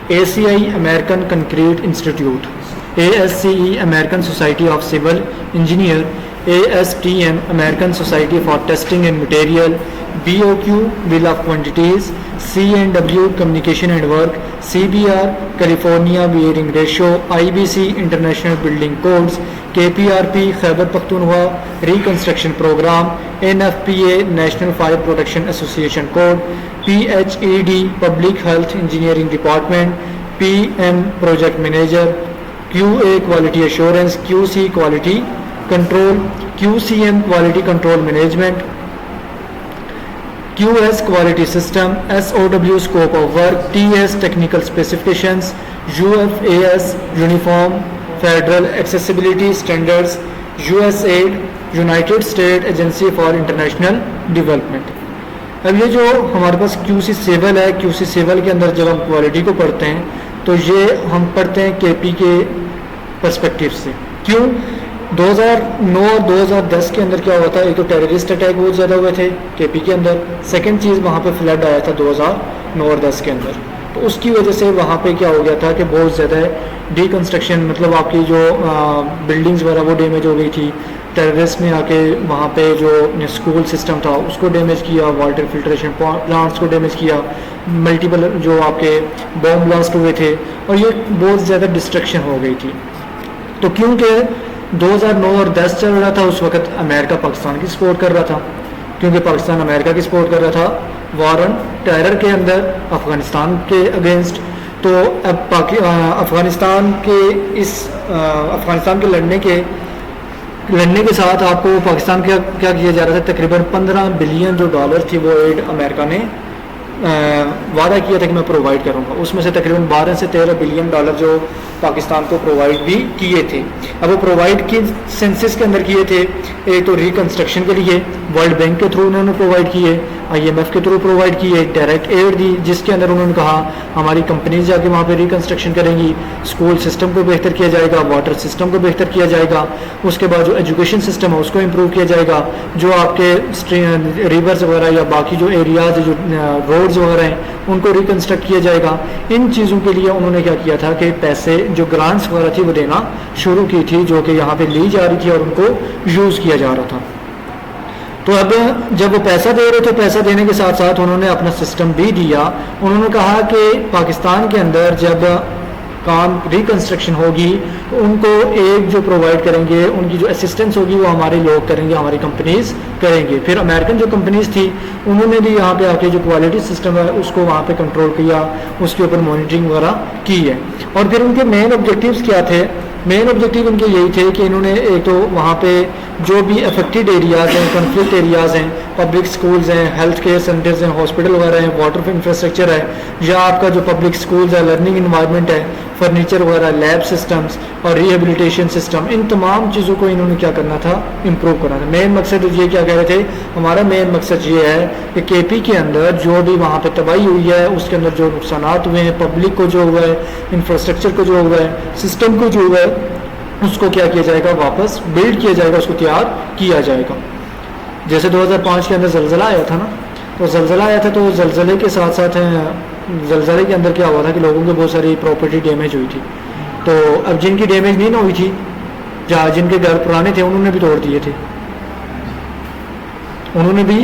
ACI American Concrete Institute, ASCE American Society of Civil Engineer, ASTM American Society for Testing and Material, BOQ Bill of Quantities, C&W Communication and Work, CBR California Bearing Ratio, IBC International Building Codes, KPRP Khyber Pakhtunkhwa Reconstruction Program, NFPA National Fire Protection Association Code, PHED Public Health Engineering Department, PM Project Manager, QA Quality Assurance, QC Quality Control, QCM Quality Control Management, QS Quality System, SOW Scope of Work, TS Technical Specifications, UFAS Uniform Federal Accessibility Standards, USAID United States Agency for International Development। अब ये जो हमारे पास QC Civil है, QC Civil के अंदर जब हम quality को पढ़ते हैं तो ये हम पढ़ते हैं KP के पर्सपेक्टिव से। क्यों? 2009 और 2010 के अंदर क्या हुआ था, एक तो टेररिस्ट अटैक बहुत ज़्यादा हुए थे केपी के अंदर, सेकंड चीज़ वहाँ पे फ्लड आया था 2009 और 10 के अंदर, तो उसकी वजह से वहाँ पे क्या हो गया था कि बहुत ज़्यादा डीकंस्ट्रक्शन, मतलब आपकी जो बिल्डिंग्स वगैरह वो डैमेज हो गई थी। टेररिस्ट ने आके वहाँ पे जो स्कूल सिस्टम था उसको डैमेज किया, वाटर फिल्ट्रेशन प्लांट्स को डैमेज किया, मल्टीपल जो आपके बॉम्ब ब्लास्ट हुए थे और ये बहुत ज़्यादा डिस्ट्रक्शन हो गई थी। तो क्योंकि 2009 और 10 चल रहा था, उस वक्त अमेरिका पाकिस्तान की सपोर्ट कर रहा था, क्योंकि पाकिस्तान अमेरिका की सपोर्ट कर रहा था वॉर ऑन टेरर के अंदर अफ़गानिस्तान के अगेंस्ट। तो अब अफ़गानिस्तान के लड़ने के साथ आपको पाकिस्तान क्या किया जा रहा था, तकरीबन 15 बिलियन जो डॉलर थी वो एड अमेरिका ने वादा किया था कि मैं प्रोवाइड करूंगा। उसमें से तकरीबन 12 से 13 बिलियन डॉलर जो पाकिस्तान को प्रोवाइड भी किए थे। अब वो प्रोवाइड किस सेंसेस के अंदर किए थे, एक तो रिकंस्ट्रक्शन के लिए वर्ल्ड बैंक के थ्रू उन्होंने प्रोवाइड किए, IMF के थ्रू प्रोवाइड किए, डायरेक्ट एड दी जिसके अंदर उन्होंने कहा हमारी कंपनीज जाके वहाँ पे रिकंस्ट्रक्शन करेंगी, स्कूल सिस्टम को बेहतर किया जाएगा, वाटर सिस्टम को बेहतर किया जाएगा, उसके बाद जो एजुकेशन सिस्टम है उसको इम्प्रूव किया जाएगा, जो आपके रिवर्स वगैरह या बाकी जो एरियाज जो रोड्स वगैरह हैं उनको रिकंस्ट्रक्ट किया जाएगा। इन चीज़ों के लिए उन्होंने क्या किया था कि पैसे जो ग्रांट्स वगैरह थी वो देना शुरू की थी, जो कि यहाँ पे ली जा रही थी और उनको यूज़ किया जा रहा था। तो अब जब वो पैसा दे रहे थे, पैसा देने के साथ साथ उन्होंने अपना सिस्टम भी दिया। उन्होंने कहा कि पाकिस्तान के अंदर जब काम रिकंस्ट्रक्शन होगी तो उनको एक जो प्रोवाइड करेंगे, उनकी जो असिस्टेंस होगी वो हमारे लोग करेंगे, हमारी कंपनीज करेंगे। फिर अमेरिकन जो कंपनीज थी उन्होंने भी यहाँ पे आके जो क्वालिटी सिस्टम है उसको वहाँ पे कंट्रोल किया, उसके ऊपर मॉनिटरिंग वगैरह की है। और फिर उनके मेन ऑब्जेक्टिव्स क्या थे? मेन ऑब्जेक्टिव इनके यही थे कि इन्होंने एक तो वहाँ पे जो भी अफेक्टेड एरियाज़ हैं, कॉन्फ्लिक्ट एरियाज़ हैं, पब्लिक स्कूल्स हैं, हेल्थ केयर सेंटर्स हैं, हॉस्पिटल वगैरह हैं, वाटर इंफ्रास्ट्रक्चर है, या आपका जो पब्लिक स्कूल्स है, लर्निंग इन्वायरमेंट है, फर्नीचर वगैरह, लैब सिस्टम्स और रिहेबिलिटेशन सिस्टम, इन तमाम चीज़ों को इन्होंने क्या करना था, इम्प्रूव करना था। मेन मकसद ये क्या कह रहे थे, हमारा मेन मकसद ये है कि केपी के अंदर जो भी वहाँ पे तबाही हुई है, उसके अंदर जो नुकसानात हुए हैं, पब्लिक को जो हुआ है, इंफ्रास्ट्रक्चर को जो हुआ है, सिस्टम को जो हुआ है, उसको क्या किया जाएगा, वापस बिल्ड किया जाएगा, उसको तैयार किया जाएगा। जैसे 2005 के अंदर ज़लज़ला आया था ना, तो ज़लज़ला आया था, तो ज़लज़ले के साथ साथ ज़लज़ले के अंदर क्या हुआ था कि लोगों की बहुत सारी प्रॉपर्टी डैमेज हुई थी। तो अब जिनकी डैमेज नहीं ना हुई थी, जहाँ जिनके घर पुराने थे उन्होंने भी तोड़ दिए थे, उन्होंने भी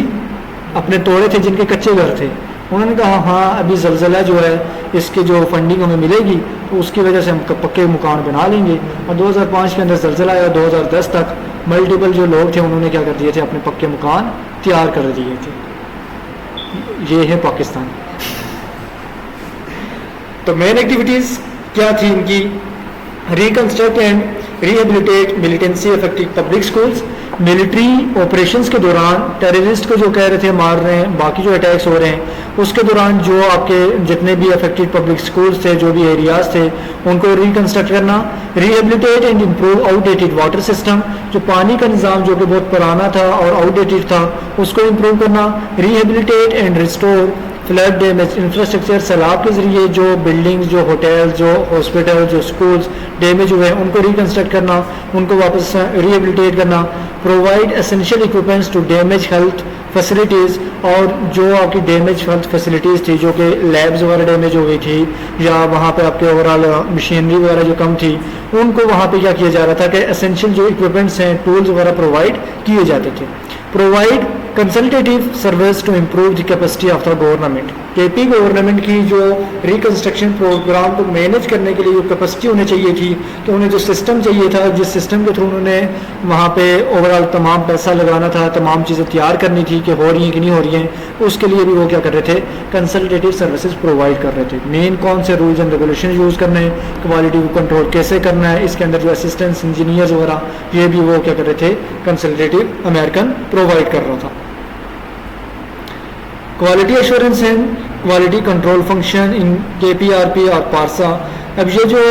अपने तोड़े थे, जिनके कच्चे घर थे उन्होंने कहा हाँ अभी ज़लज़ला जो है इसकी जो फंडिंग हमें मिलेगी तो उसकी वजह से हम पक्के मकान बना लेंगे। और 2005 के अंदर ज़लज़ला आया, 2010 तक मल्टीपल जो लोग थे उन्होंने क्या कर दिए थे, अपने पक्के मकान तैयार कर दिए थे। ये है पाकिस्तान। तो मेन एक्टिविटीज़ क्या थी इनकी, reconstruct and rehabilitate militancy affected public schools. Military operations के दौरान टेररिस्ट को जो कह रहे थे मार रहे हैं, बाकी जो अटैक्स हो रहे हैं उसके दौरान जो आपके जितने भी अफेक्टेड पब्लिक स्कूल्स थे, जो भी एरियाज थे, उनको रिकंस्ट्रक्ट करना। Rehabilitate and improve outdated water system, जो पानी का निज़ाम जो कि बहुत पुराना था और आउटडेटेड था उसको इम्प्रूव करना। Rehabilitate and restore flood damage infrastructure, सैलाब के ज़रिए जो बिल्डिंग्स, जो होटल, जो हॉस्पिटल, जो स्कूल्स डैमेज हुए हैं उनको रिकंस्ट्रक्ट करना, उनको वापस रिहेबिलिटेट करना। Provide essential equipments to damage health facilities और जो आपकी डैमेज फैसिलिटीज़ थी, जो कि लैब्स वगैरह डैमेज हो गई थी या वहाँ पे आपके ओवरऑल मशीनरी वगैरह जो कम थी, उनको वहाँ पे क्या किया जा रहा था कि एसेंशियल जो इक्विपमेंट्स हैं, टूल्स वगैरह प्रोवाइड किए जाते थे। Provide consultative service to improve the capacity of the government. KP government की जो रिकंस्ट्रक्शन प्रोग्राम को मैनेज करने के लिए जो कैपेसिटी होनी चाहिए थी, तो उन्हें जो सिस्टम चाहिए था, जिस सिस्टम के थ्रू उन्होंने वहाँ पे ओवरऑल तमाम पैसा लगाना था, तमाम चीज़ें तैयार करनी थी कि हो रही हैं कि नहीं हो रही हैं, उसके लिए भी वो क्या कर रहे थे, कंसल्टेटिव सर्विसेज प्रोवाइड कर रहे थे। मेन कौन से रूल्स एंड रेगुलेशन यूज़ करने हैं, क्वालिटी को कंट्रोल कैसे करना है, इसके अंदर जो असिस्टेंट्स इंजीनियर्स वगैरह, ये भी वो क्या कर रहे थे, कंसल्टेटिव अमेरिकन प्रोवाइड कर रहा था। Quality assurance and quality control function in KPRP और पारसा। अब ये जो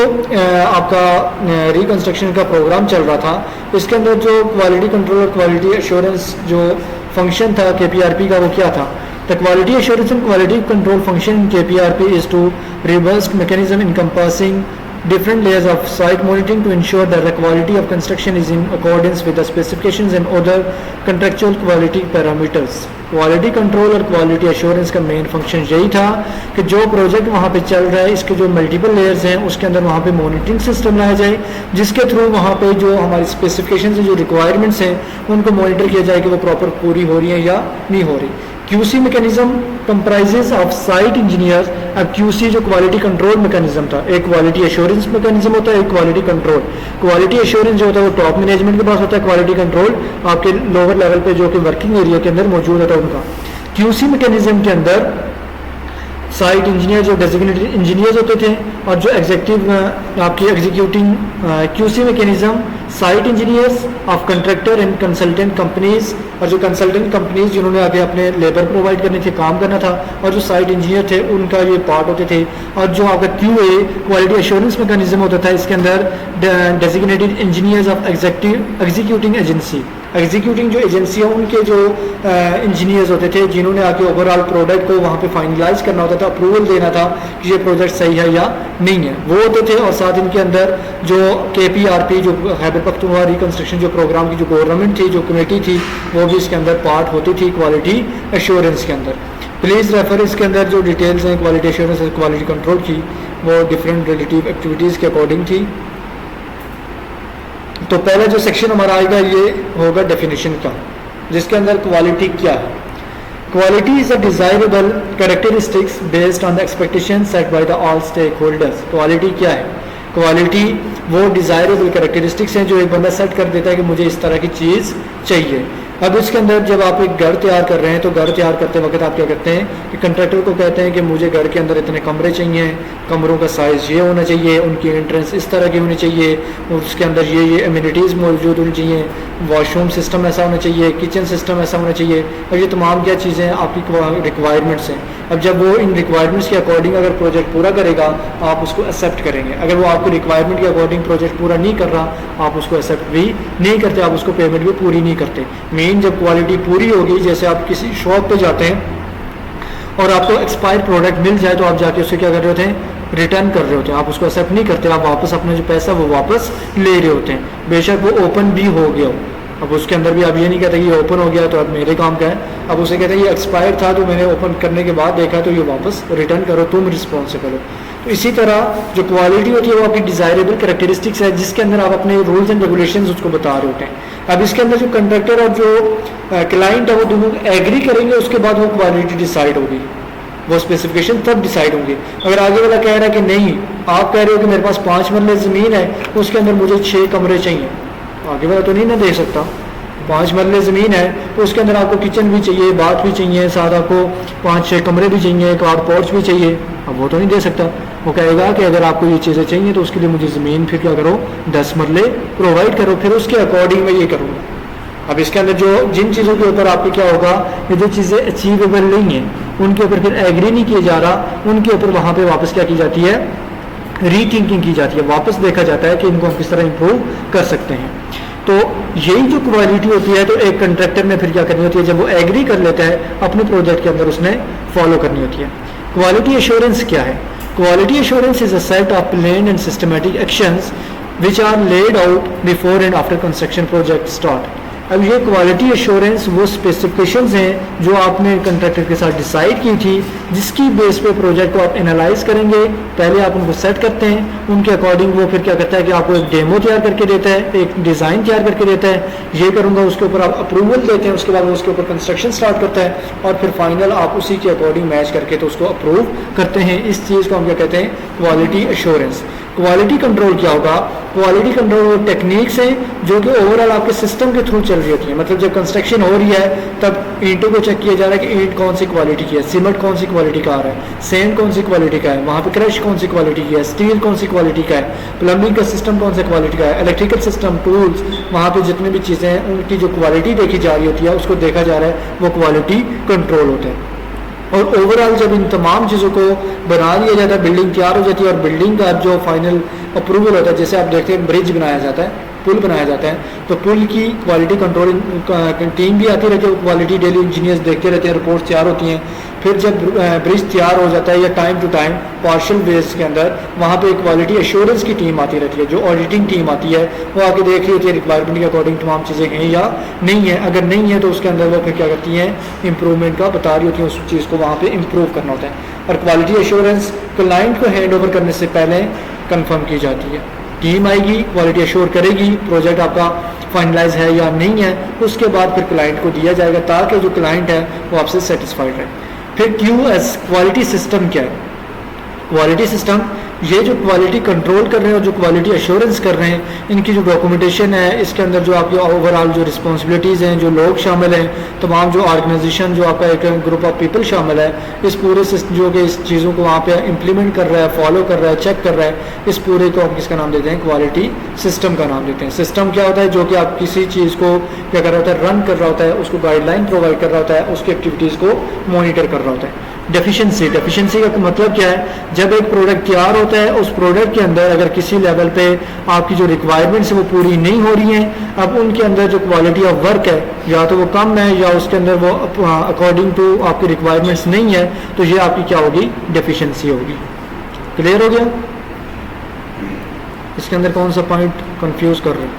आपका रिकंस्ट्रक्शन का प्रोग्राम चल रहा था, इसके अंदर जो क्वालिटी कंट्रोल और क्वालिटी एश्योरेंस जो फंक्शन था KPRP का, वो क्या था? The quality assurance and quality control function in KPRP is to reversed mechanism encompassing different layers of site monitoring to ensure that the quality of construction is in accordance with the specifications and other contractual quality parameters. Quality control और quality assurance का main function यही था कि जो project वहाँ पे चल रहा है, इसके जो मल्टीपल लेयर्स हैं, उसके अंदर वहाँ पे मॉनिटरिंग सिस्टम लाया जाए, जिसके थ्रू वहाँ पे जो हमारी स्पेसिफिकेशंस हैं, जो रिक्वायरमेंट्स हैं, उनको मॉनिटर किया जाए कि वो प्रॉपर पूरी हो रही है या नहीं हो रही। QC mechanism comprises of site engineers. अब QC जो क्वालिटी कंट्रोल मैकेनिज्म था, एक क्वालिटी एश्योरेंस मैकेनिज्म होता है, एक क्वालिटी कंट्रोल। क्वालिटी एश्योरेंस जो होता है वो टॉप मैनेजमेंट के पास होता है, क्वालिटी कंट्रोल आपके लोअर लेवल पे जो कि वर्किंग एरिया के अंदर मौजूद होता है उनका। QC मैकेनिज्म के अंदर साइट इंजीनियर जो डेजिग्नेटेड इंजीनियर्स होते थे और जो एग्जीक्यूटिव आपकी executing QC mechanism site engineers of contractor and consultant companies, और जो कंसल्टेंट कंपनीज जिन्होंने आगे अपने लेबर प्रोवाइड करने थे, काम करना था, और जो साइट इंजीनियर थे उनका ये पार्ट होते थे। और जो आपका QA क्वालिटी एश्योरेंस मैकेनिज्म होता था, इसके अंदर designated engineers of executing agency, executing जो एजेंसी है उनके जो इंजीनियर्स होते थे, जिन्होंने आके ओवरऑल प्रोडक्ट को वहाँ पे फाइनलाइज करना होता था, अप्रूवल देना था कि ये प्रोजेक्ट सही है या नहीं है, वो होते थे। और साथ इनके अंदर जो KPRP जो खैबर पख्तूनख्वा रिकंस्ट्रक्शन जो प्रोग्राम की जो गवर्नमेंट थी, जो कमेटी थी, वो भी इसके अंदर पार्ट होती थी क्वालिटी एश्योरेंस के अंदर। प्लीज़ रेफर, इसके अंदर जो डिटेल्स हैं क्वालिटी एश्योरेंस और क्वालिटी कंट्रोल की, वो डिफरेंट रिलेटिव एक्टिविटीज़ के अकॉर्डिंग थी। तो पहला जो सेक्शन हमारा आएगा ये होगा डेफिनेशन का, जिसके अंदर क्वालिटी क्या है। Quality is a desirable characteristics based on the expectation set by the all stakeholders. Quality क्या है? क्वालिटी वो डिजायरेबल कैरेक्टरिस्टिक्स हैं जो एक बंदा सेट कर देता है कि मुझे इस तरह की चीज़ चाहिए। अब इसके अंदर जब आप एक घर तैयार कर रहे हैं, तो घर तैयार करते वक्त आप क्या करते हैं कि कंट्रैक्टर को कहते हैं कि मुझे घर के अंदर इतने कमरे चाहिए, कमरों का साइज़ ये होना चाहिए, उनकी एंट्रेंस इस तरह की होनी चाहिए, और उसके अंदर ये एम्यूनिटीज़ मौजूद होनी चाहिए, वॉशरूम सिस्टम ऐसा होना चाहिए, किचन सिस्टम ऐसा होना चाहिए, और ये तमाम क्या चीज़ें आपकी रिक्वायरमेंट्स हैं। अब जब वो इन रिक्वायरमेंट्स के अकॉर्डिंग अगर प्रोजेक्ट पूरा करेगा, आप उसको एक्सेप्ट करेंगे। अगर वो आपको रिक्वायरमेंट के अकॉर्डिंग प्रोजेक्ट पूरा नहीं कर रहा, आप उसको एक्सेप्ट भी नहीं करते, आप उसको पेमेंट भी पूरी नहीं करते। मेन जब क्वालिटी पूरी होगी, जैसे आप किसी शॉप पे जाते हैं और आपको एक्सपायर्ड प्रोडक्ट मिल जाए, तो आप जाके उससे क्या कर रहे होते हैं, रिटर्न कर रहे होते हैं, आप उसको एक्सेप्ट नहीं करते, आप वापस अपना जो पैसा वो वापस ले रहे होते हैं, बेशक वो ओपन भी हो गया हो। अब उसके अंदर भी आप ये नहीं कहते ये ओपन हो गया तो अब मेरे काम का है, अब उसे कहते हैं ये एक्सपायर्ड था तो मैंने ओपन करने के बाद देखा तो ये वापस रिटर्न करो, तुम रिस्पॉन्सिबल हो। तो इसी तरह जो क्वालिटी होती है वो आपकी डिजायरेबल कैरेक्टरिस्टिक्स है, जिसके अंदर आप अपने रूल्स एंड रेगुलेशंस उसको बता रहे होते हैं। अब इसके अंदर जो कंट्रैक्टर और जो क्लाइंट है वो दोनों एग्री करेंगे, उसके बाद वो क्वालिटी डिसाइड होगी, वो स्पेसिफिकेशन तब डिसाइड होंगे। अगर आगे वाला कह रहा है कि नहीं, आप कह रहे हो कि मेरे पास 5 मरले ज़मीन है, उसके अंदर मुझे 6 कमरे चाहिए, आगे वाला तो नहीं ना दे सकता। 5 मरले ज़मीन है तो उसके अंदर आपको किचन भी चाहिए, बाथ भी चाहिए, साथ आपको 5-6 कमरे भी चाहिए, कार पोर्च भी चाहिए, अब वो तो नहीं दे सकता। वो कहेगा कि अगर आपको ये चीज़ें चाहिए तो उसके लिए मुझे ज़मीन फिर क्या करो, 10 मरले प्रोवाइड करो, फिर उसके अकॉर्डिंग मैं ये करूँगा। अब इसके अंदर जो जिन चीज़ों के ऊपर आपके क्या होगा, ये जो चीज़ें अचीवेबल नहीं है उनके ऊपर फिर एग्री नहीं किया जा रहा, उनके ऊपर वहाँ पे वापस क्या की जाती है, रीथिंकिंग की जाती है, वापस देखा जाता है कि इनको हम किस तरह इंप्रूव कर सकते हैं। तो यही जो क्वालिटी होती है, तो एक कंट्रैक्टर ने फिर क्या करनी होती है, जब वो एग्री कर लेता है अपने प्रोजेक्ट के अंदर उसने फॉलो करनी होती है। क्वालिटी एश्योरेंस क्या है? Quality assurance is a set of planned and systematic actions which are laid out before and after construction project start. अब ये क्वालिटी एश्योरेंस वो स्पेसिफिकेशंस हैं जो आपने कंट्रैक्टर के साथ डिसाइड की थी, जिसकी बेस पे प्रोजेक्ट को आप एनालाइज करेंगे। पहले आप उनको सेट करते हैं, उनके अकॉर्डिंग वो फिर क्या करता है कि आपको एक डेमो तैयार करके देता है, एक डिज़ाइन तैयार करके देता है, ये करूँगा, उसके ऊपर आप अप्रूवल देते हैं, उसके बाद वो उसके ऊपर कंस्ट्रक्शन स्टार्ट करता है और फिर फाइनल आप उसी के अकॉर्डिंग मैच करके तो उसको अप्रूव करते हैं। इस चीज़ को हम क्या कहते हैं, क्वालिटी एश्योरेंस। क्वालिटी कंट्रोल क्या होगा? क्वालिटी कंट्रोल वो टेक्निक्स हैं जो कि ओवरऑल आपके सिस्टम के थ्रू चल रही होती है। मतलब जब कंस्ट्रक्शन हो रही है तब ईंटों को चेक किया जा रहा है कि ईंट कौन सी क्वालिटी की है, सीमेंट कौन सी क्वालिटी का आ रहा है, सेंड कौन सी क्वालिटी का है, वहाँ पे क्रश कौन सी क्वालिटी की है, स्टील कौन सी क्वालिटी का है, प्लम्बिंग का सिस्टम कौन सी क्वालिटी का है, इलेक्ट्रिकल सिस्टम, टूल्स, वहाँ पे जितनी भी चीज़ें हैं उनकी जो क्वालिटी देखी जा रही होती है उसको देखा जा रहा है, वो क्वालिटी कंट्रोल होता है। और ओवरऑल जब इन तमाम चीज़ों को बना लिया जाता है, बिल्डिंग तैयार हो जाती है और बिल्डिंग का जो फाइनल अप्रूवल होता है, जैसे आप देखते हैं ब्रिज बनाया जाता है, पुल बनाया जाता है, तो पुल की क्वालिटी कंट्रोल टीम भी आती रहती है, क्वालिटी डेली इंजीनियर्स देखते रहते हैं, रिपोर्ट्स तैयार होती हैं। फिर जब ब्रिज तैयार हो जाता है या time to time partial base के अंदर वहाँ पे क्वालिटी एश्योरेंस की टीम आती रहती है, जो ऑडिटिंग टीम आती है, वो आके देख रही होती है रिक्वायरमेंट के अकॉर्डिंग तमाम चीज़ें हैं या नहीं है। अगर नहीं है तो उसके अंदर वो फिर क्या करती हैं, इंप्रूवमेंट का बता रही होती हैं, उस चीज़ को वहाँ पे इम्प्रूव करना होता है। और क्वालिटी एश्योरेंस क्लाइंट को हैंड ओवर करने से पहले कंफर्म की जाती है। टीम आएगी, क्वालिटी एश्योर करेगी प्रोजेक्ट आपका फाइनलाइज है या नहीं है, उसके बाद फिर क्लाइंट को दिया जाएगा ताकि जो क्लाइंट है वो आपसे सेटिस्फाइड रहे। फिर QS क्वालिटी सिस्टम क्या है? क्वालिटी सिस्टम ये जो क्वालिटी कंट्रोल कर रहे हैं और जो क्वालिटी एश्योरेंस कर रहे हैं, इनकी जो डॉक्यूमेंटेशन है, इसके अंदर जो आपकी ओवरऑल जो रिस्पॉन्सिबिलिटीज़ हैं, जो लोग शामिल हैं, तमाम जो ऑर्गेनाइजेशन, जो आपका एक ग्रुप ऑफ पीपल शामिल है, इस पूरे जो कि इस चीज़ों को वहाँ पे इम्प्लीमेंट कर रहा है, फॉलो कर रहा है, चेक कर रहा है, इस पूरे को हम किसका नाम देते हैं? क्वालिटी सिस्टम का नाम देते हैं। सिस्टम क्या होता है? जो कि आप किसी चीज़ को क्या कर रहा होता है, रन कर रहा होता है, उसको गाइडलाइन प्रोवाइड कर रहा होता है, उसकी एक्टिविटीज़ को मॉनिटर कर रहा होता है। डेफिशिएंसी का मतलब क्या है? जब एक प्रोडक्ट तैयार होता है, उस प्रोडक्ट के अंदर अगर किसी लेवल पे आपकी जो रिक्वायरमेंट्स है वो पूरी नहीं हो रही हैं, अब उनके अंदर जो क्वालिटी ऑफ वर्क है या तो वो कम है या उसके अंदर वो अकॉर्डिंग टू आपकी रिक्वायरमेंट्स नहीं है, तो ये आपकी क्या होगी? डेफिशिएंसी होगी। क्लियर हो गया? इसके अंदर कौन सा पॉइंट कंफ्यूज कर रहे हैं?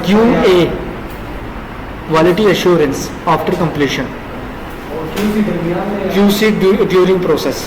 QA quality assurance after completion, QC during process.